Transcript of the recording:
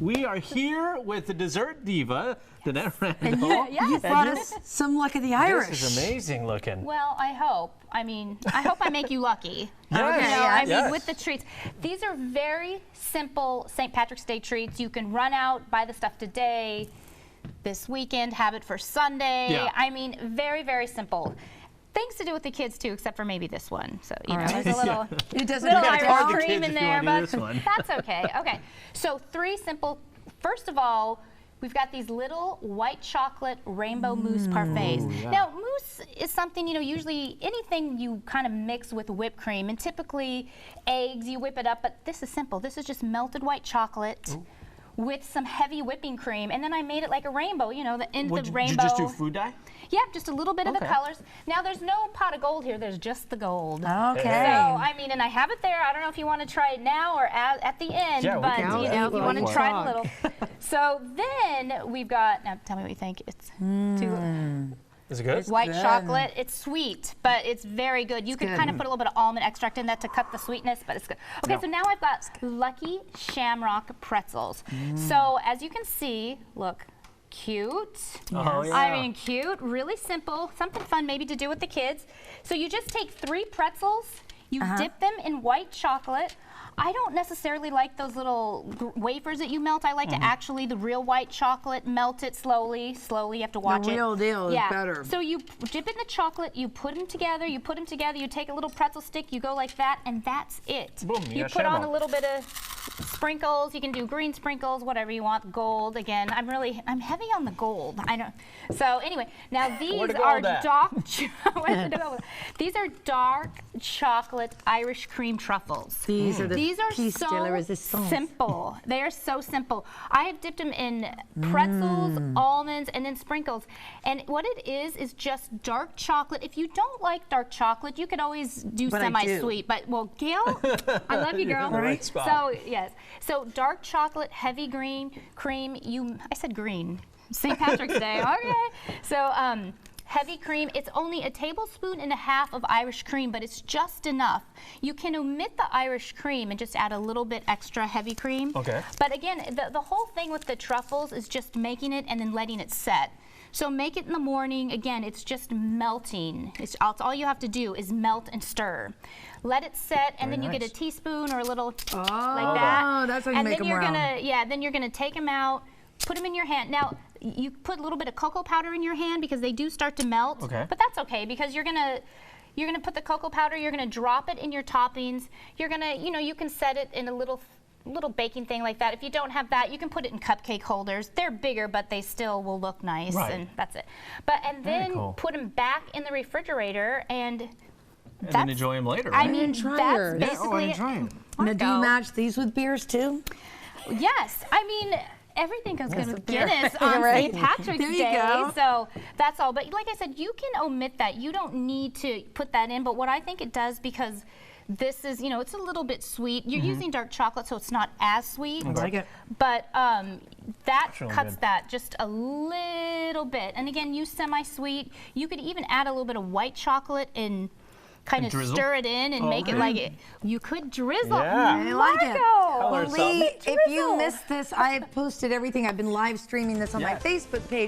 We are here with the dessert diva, Danette Randall. And you brought us some luck of the Irish. This is amazing looking. Well, I hope. I mean, I hope I make you lucky. Yes, I mean, with the treats. These are very simple St. Patrick's Day treats. You can run out, buy the stuff today, this weekend, have it for Sunday. Yeah. I mean, very, very simple. Things to do with the kids too, except for maybe this one. So you know, right. there's a little, It doesn't little have to Irish all the cream kids in if you there, wanna do but this one. that's okay. Okay, so 3 simple. First of all, we've got these little white chocolate rainbow mousse parfaits. Ooh, yeah. Now, mousse is something, you know, usually anything you kind of mix with whipped cream, and typically eggs, you whip it up, but this is simple. This is just melted white chocolate with some heavy whipping cream, and then I made it like a rainbow, you know, the end of the rainbow. Did you just do food dye? Yeah, just a little bit of the Okay. colors. Now, there's no pot of gold here. There's just the gold. Okay. So, I mean, and I have it there. I don't know if you want to try it now or at the end, Yeah, we but, can do you that. know, if you want to Go for try it. it a little. So then we've got, now tell me what you think. It's Is it good? white good. chocolate. It's sweet, but it's very good. You could good. kind of put a little bit of almond extract in that to cut the sweetness, but it's good. Okay, Yeah. so now I've got Lucky Shamrock pretzels. So as you can see, look, cute. Oh, yeah. I mean, cute, really simple, something fun maybe to do with the kids. So you just take 3 pretzels, you dip them in white chocolate. I don't necessarily like those little wafers that you melt. I like to actually, the real white chocolate, melt it slowly. Slowly, you have to watch it. real deal is better. So you dip it in the chocolate, you put them together, you take a little pretzel stick, you go like that, and that's it. Boom, you you got put on shamrock. a little bit of sprinkles. You can do green sprinkles, whatever you want. Gold, again, I'm heavy on the gold. I know. So anyway, now these Where to go are with that? these are dark chocolate Irish cream truffles. These are the These are piece de la so resistance. simple. They are so simple. I have dipped them in pretzels, almonds, and then sprinkles. And what it is just dark chocolate. If you don't like dark chocolate, you could always do But I do. semi-sweet. But, well, Gail, I love you, girl. in the right spot. So, yes. So, dark chocolate, heavy green cream. I said green. St. Patrick's Day. Okay. So, heavy cream. It's only 1.5 tablespoons of Irish cream, but it's just enough. You can omit the Irish cream and just add a little bit extra heavy cream. Okay. But again, the whole thing with the truffles is just making it and then letting it set. So make it in the morning. Again, it's just melting. It's all you have to do is melt and stir. Let it set, and then you get a nice. teaspoon or a little like that. that's how you and make then them you're round. then you're gonna take them out, put them in your hand. Now, you put a little bit of cocoa powder in your hand because they do start to melt. Okay. But that's okay because you're gonna put the cocoa powder. You're gonna drop it in your toppings. You're gonna, you can set it in a little baking thing like that. If you don't have that, you can put it in cupcake holders. They're bigger, but they still will look nice, Right. and that's it. And Very then cool. put them back in the refrigerator, and then enjoy them later, I right? mean, try that's yours. Yeah, basically I'm trying. Now, do you Marco. match these with beers too? Yes, I mean, everything goes good with beer. Guinness on Right. St. Patrick's There you Day, go. so that's all. But like I said, you can omit that. You don't need to put that in, but what I think it does, because this is, it's a little bit sweet. You're using dark chocolate, so it's not as sweet. I like it. But that Really cuts good. that just a little bit. And again, use semi-sweet. You could even add a little bit of white chocolate and kind of drizzle? stir it in and make it like it. You could drizzle. Yeah. I like it. Marco. Color Well, Lee, something. if you missed this, I have posted everything. I've been live streaming this on my Yes. Facebook page.